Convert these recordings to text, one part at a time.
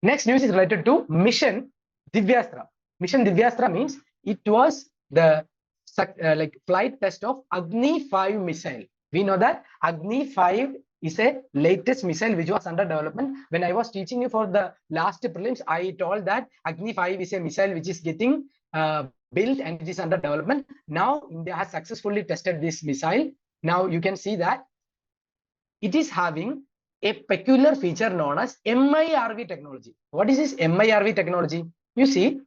Next news is related to Mission Divyastra. Mission Divyastra means it was the like flight test of Agni 5 missile. We know that Agni 5 is a latest missile which was under development. When I was teaching you for the last prelims, I told that Agni 5 is a missile which is getting built and it is under development. Now India has successfully tested this missile. Now you can see that it is having a peculiar feature known as MIRV technology. What is this MIRV technology? You see,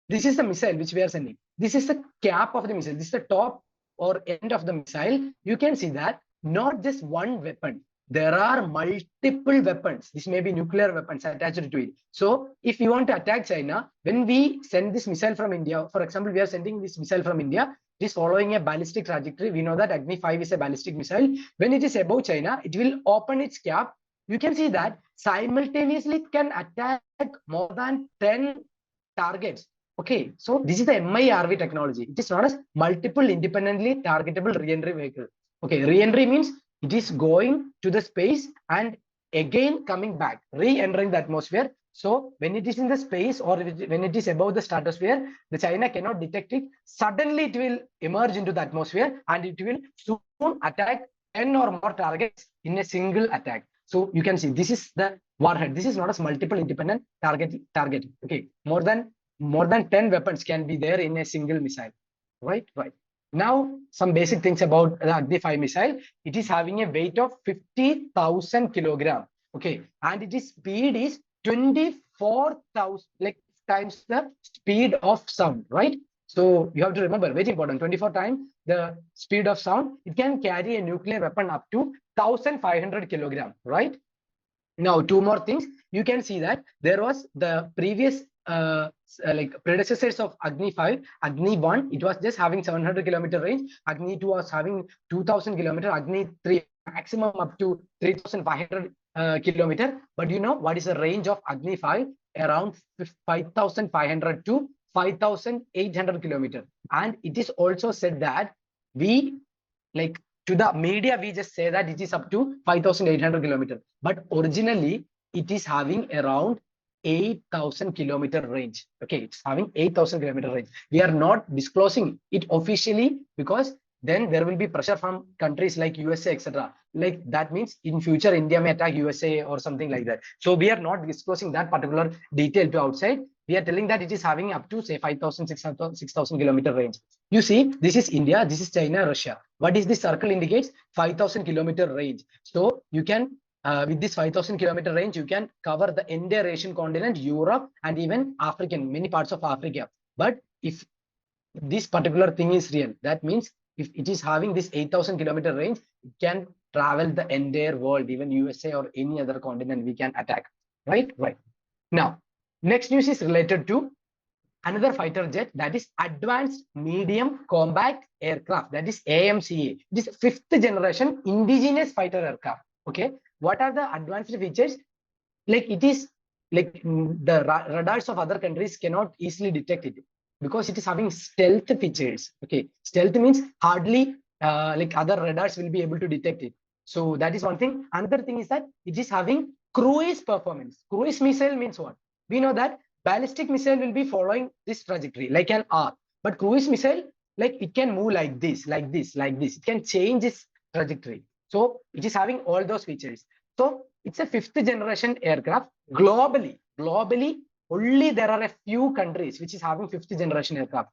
this is the missile which we are sending. This is the cap of the missile. This is the top or end of the missile. You can see that not just one weapon. There are multiple weapons. This may be nuclear weapons attached to it. So if you want to attack China, when we send this missile from India, for example, we are sending this missile from India, it is following a ballistic trajectory. We know that Agni 5 is a ballistic missile. When it is above China, it will open its cap. You can see that simultaneously it can attack more than 10 targets. Okay, so this is the MIRV technology. It is known as multiple independently targetable re-entry vehicle. Okay, re-entry means it is going to the space and again coming back, re-entering the atmosphere. So when it is in the space or when it is above the stratosphere, the China cannot detect it. Suddenly it will emerge into the atmosphere and it will soon attack 10 or more targets in a single attack. So you can see this is the warhead. This is not as multiple independent target. Okay, more than 10 weapons can be there in a single missile. Right. Now, some basic things about the Agni 5 missile. It is having a weight of 50,000 kilogram. Okay, and its speed is 24,000 times the speed of sound. Right. So you have to remember, very important, 24 times the speed of sound. It can carry a nuclear weapon up to 1,500 kilogram. Right. Now, two more things. You can see that there was the previous like predecessors of Agni 5, Agni 1, it was just having 700 kilometer range. Agni 2 was having 2,000 kilometer. Agni 3 maximum up to 3,500 kilometer. But you know what is the range of Agni 5? Around 5,500 to 5,800 kilometer. And it is also said that we like to the media, we just say that it is up to 5,800 kilometer. But originally, it is having around 8,000 kilometer range. Okay, it's having 8,000 kilometer range. We are not disclosing it officially because then there will be pressure from countries like USA, etc. Like that means in future India may attack USA or something like that. So we are not disclosing that particular detail to outside. We are telling that it is having up to say 5,000, 6,000 kilometer range. You see, this is India, this is China, Russia. What is this circle indicates? 5,000 kilometer range. So you can with this 5,000 kilometer range, you can cover the entire Asian continent, Europe, and even African, many parts of Africa. But if this particular thing is real, that means if it is having this 8,000 kilometer range, it can travel the entire world, even USA or any other continent we can attack. Right. Now, next news is related to another fighter jet, that is Advanced Medium Combat Aircraft, that is AMCA. This is 5th generation indigenous fighter aircraft. Okay, what are the advanced features? Like it is like the radars of other countries cannot easily detect it because it is having stealth features. Okay, stealth means hardly like other radars will be able to detect it. So that is one thing. Another thing is that it is having cruise performance. Cruise missile means what? We know that ballistic missile will be following this trajectory like an arc, but cruise missile, like it can move like this, like this, like this. It can change its trajectory. So it is having all those features. So it's a 5th generation aircraft globally. Only there are a few countries which is having 5th generation aircraft.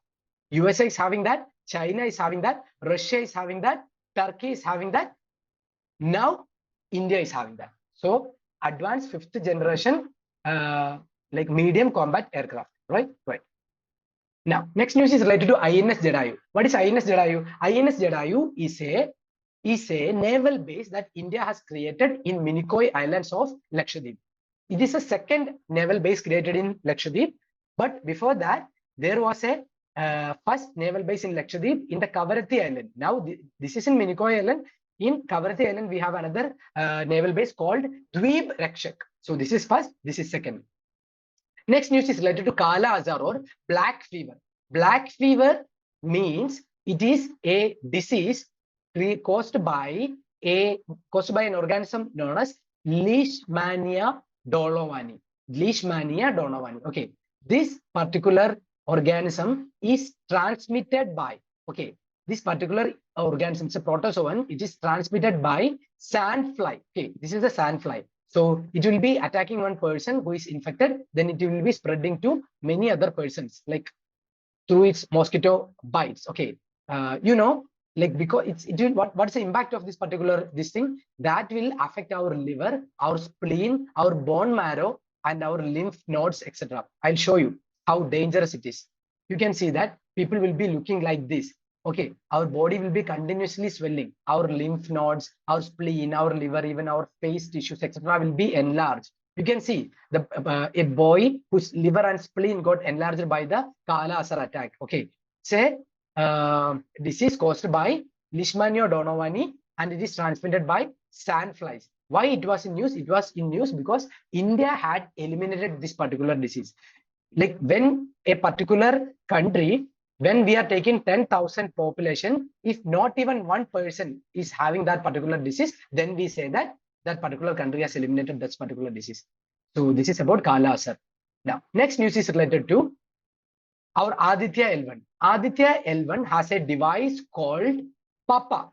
USA is having that, China is having that, Russia is having that, Turkey is having that. Now India is having that. So advanced 5th generation like medium combat aircraft. Right. Now, next news is related to INS Jadayu. What is INS Jadayu? INS Jadayu is a naval base that India has created in Minicoy Islands of Lakshadweep. It is a second naval base created in Lakshadweep. But before that, there was a first naval base in Lakshadweep in the Kavaratti Island. Now, this is in Minicoy Island. In Kavaratti Island, we have another naval base called Dweep Rakshak. So this is first, this is second. Next news is related to Kala Azar or black fever. Black fever means it is a disease caused by an organism known as Leishmania dolovani. Leishmania donovani. Okay, this particular organism is transmitted by, okay, this particular organism, it's a protozoan, it is transmitted by sandfly. Okay, this is a sandfly. So it will be attacking one person who is infected, then it will be spreading to many other persons, like through its mosquito bites. Okay, you know, like because it will, what's the impact of this particular this thing that will affect our liver, our spleen, our bone marrow, and our lymph nodes, etc. I'll show you how dangerous it is. You can see that people will be looking like this. Okay, our body will be continuously swelling. Our lymph nodes, our spleen, our liver, even our face tissues, etc., will be enlarged. You can see the a boy whose liver and spleen got enlarged by the Kala Asar attack. Okay, it's a disease caused by Leishmania donovani, and it is transmitted by sandflies. Why it was in news? It was in news because India had eliminated this particular disease. Like when a particular country, when we are taking 10,000 population, if not even one person is having that particular disease, then we say that that particular country has eliminated that particular disease. So this is about Kala Asar. Now, next news is related to our Aditya L1. Aditya L1 has a device called PAPA.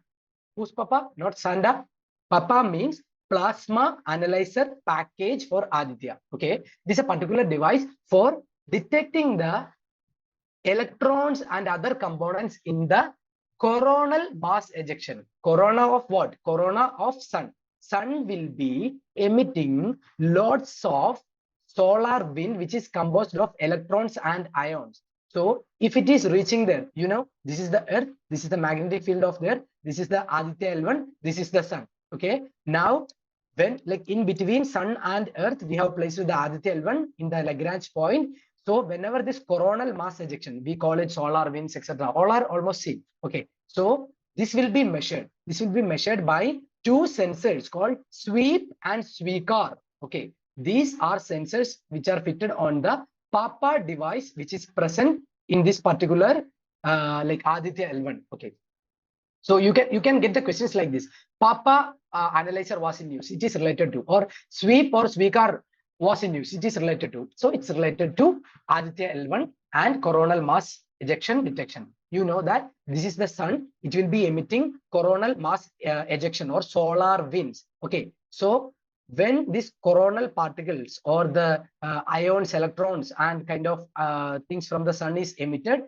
Who's PAPA? Not Sanda. PAPA means Plasma Analyzer Package for Aditya. Okay, this is a particular device for detecting the electrons and other components in the coronal mass ejection. Corona of what? Corona of sun. Sun will be emitting lots of solar wind, which is composed of electrons and ions. So if it is reaching there, you know, this is the earth, this is the magnetic field of the earth, this is the Aditya L1, this is the sun. Okay, now when like in between sun and earth, we have placed the Aditya L1 in the Lagrange point. So whenever this coronal mass ejection, we call it solar winds, etc., all are almost same. Okay, so this will be measured. This will be measured by two sensors called sweep and sweekar. Okay, these are sensors which are fitted on the PAPA device, which is present in this particular like Aditya L1. Okay, so you can get the questions like this. PAPA analyzer was in use. It is related to, or sweep or sweekar was in use. It is related to. So it's related to Aditya L1 and coronal mass ejection detection. You know that this is the sun. It will be emitting coronal mass ejection or solar winds. Okay, so when these coronal particles or the ions, electrons, and kind of things from the sun is emitted,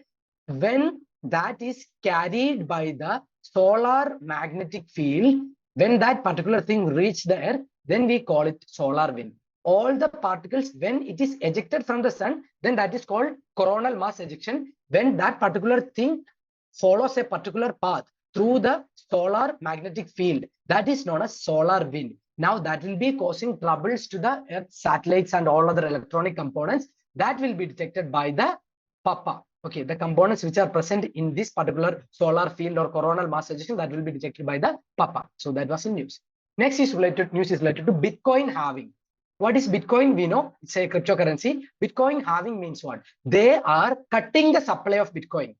when that is carried by the solar magnetic field, when that particular thing reaches the earth, then we call it solar wind. All the particles, when it is ejected from the sun, then that is called coronal mass ejection. When that particular thing follows a particular path through the solar magnetic field, that is known as solar wind. Now that will be causing troubles to the earth satellites and all other electronic components. That will be detected by the PAPA. Okay, the components which are present in this particular solar field or coronal mass ejection, that will be detected by the PAPA. So that was in news. Next is related news is related to Bitcoin halving. What is Bitcoin? We know it's a cryptocurrency. Bitcoin halving means what? They are cutting the supply of Bitcoin.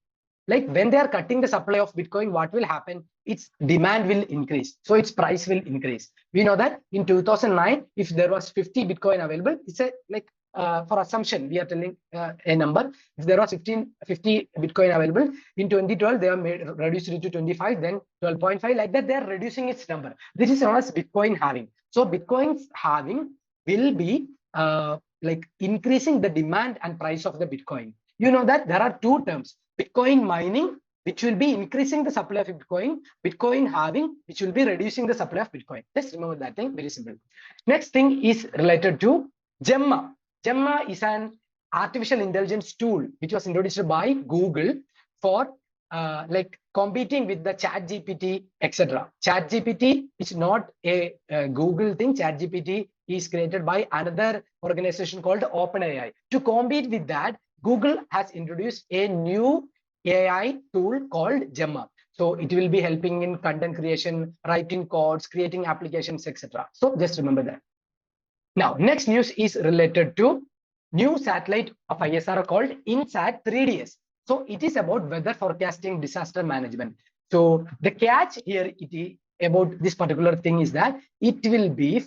Like when they are cutting the supply of Bitcoin, what will happen? Its demand will increase. So its price will increase. We know that in 2009, if there was 50 Bitcoin available, it's a like for assumption, we are telling a number. If there was 50 Bitcoin available, in 2012, they have reduced it to 25, then 12.5, like that, they are reducing its number. This is known as Bitcoin halving. So Bitcoin's halving will be like increasing the demand and price of the Bitcoin. You know that there are two terms, Bitcoin mining, which will be increasing the supply of Bitcoin, Bitcoin halving, which will be reducing the supply of Bitcoin. Just remember that thing, very simple. Next thing is related to Gemma. Gemma is an artificial intelligence tool which was introduced by Google for like competing with the ChatGPT, etc. ChatGPT is not a Google thing. ChatGPT is created by another organization called OpenAI. To compete with that, Google has introduced a new AI tool called Gemma. So it will be helping in content creation, writing codes, creating applications, etc. So just remember that. Now, next news is related to new satellite of ISR called INSAT 3DS. So it is about weather forecasting, disaster management. So the catch here about this particular thing is that it will be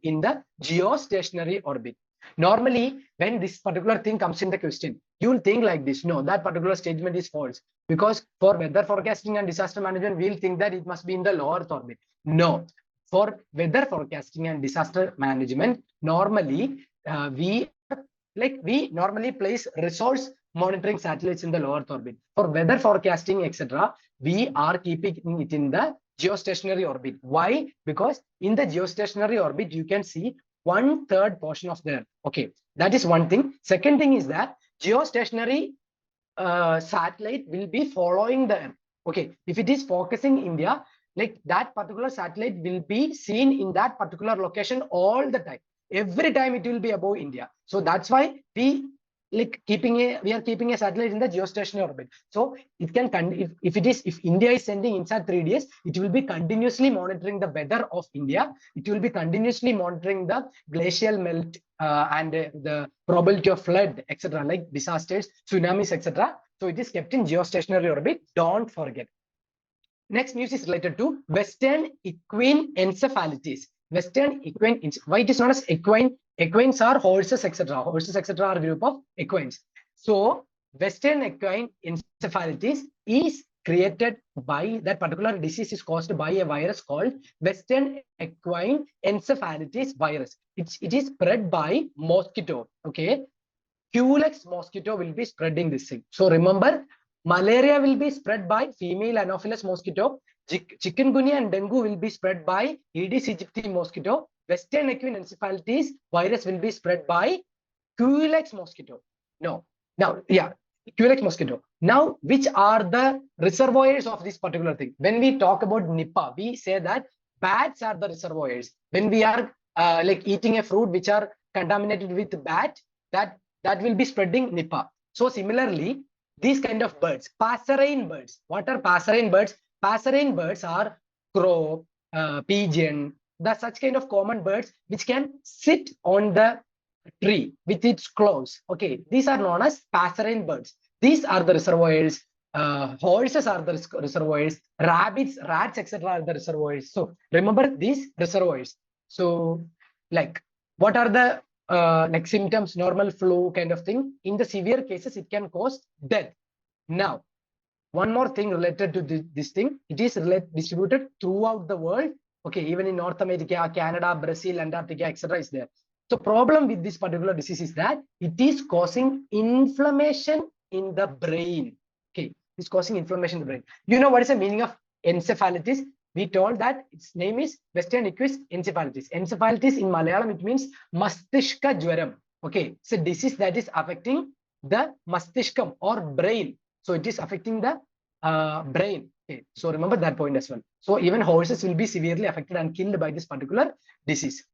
in the geostationary orbit. Normally, when this particular thing comes in the question, you will think like this: no, that particular statement is false, because for weather forecasting and disaster management, we'll think that it must be in the low Earth orbit. No, for weather forecasting and disaster management, normally we normally place resource monitoring satellites in the low Earth orbit. For weather forecasting, etc., we are keeping it in the geostationary orbit. Why? Because in the geostationary orbit, you can see 1/3 portion of the Earth. Okay, that is one thing. Second thing is that geostationary satellite will be following the Earth. Okay, if it is focusing India, like that particular satellite will be seen in that particular location all the time. Every time it will be above India. So that's why we are keeping a satellite in the geostationary orbit. So it can if India is sending INSAT 3DS, it will be continuously monitoring the weather of India. It will be continuously monitoring the glacial melt and the probability of flood, etc., like disasters, tsunamis, etc. So it is kept in geostationary orbit. Don't forget. Next news is related to Western equine encephalitis. Western equine, why it is known as equine? Equines are horses, etc. Horses, etc. are a group of equines. So Western equine encephalitis is created by, that particular disease is caused by a virus called Western equine encephalitis virus. It is spread by mosquito. Okay, Culex mosquito will be spreading this thing. So remember, malaria will be spread by female Anopheles mosquito. Chikungunya and dengue will be spread by Aedes aegypti mosquito. Western equine encephalitis virus will be spread by Culex mosquito. Culex mosquito. Now, which are the reservoirs of this particular thing? When we talk about Nipah, we say that bats are the reservoirs. When we are eating a fruit which are contaminated with bat, that will be spreading Nipah. So similarly, these kind of birds, passerine birds. What are passerine birds? Passerine birds are crow, pigeon, such kind of common birds which can sit on the tree with its claws. Okay, these are known as passerine birds. These are the reservoirs. Horses are the reservoirs. Rabbits, rats, etc. are the reservoirs. So remember these reservoirs. So what are the symptoms? Normal flu kind of thing. In the severe cases, it can cause death. Now, one more thing related to this thing, it is distributed throughout the world. Okay, even in North America, Canada, Brazil, Antarctica, etc. is there. So problem with this particular disease is that it is causing inflammation in the brain. Okay, it's causing inflammation in the brain. You know what is the meaning of encephalitis? We told that its name is Western equine encephalitis. Encephalitis in Malayalam, it means Mastishka Jwaram. Okay, it's a disease that is affecting the Mastishkam or brain. So it is affecting the brain. Okay, so remember that point as well. So even horses will be severely affected and killed by this particular disease.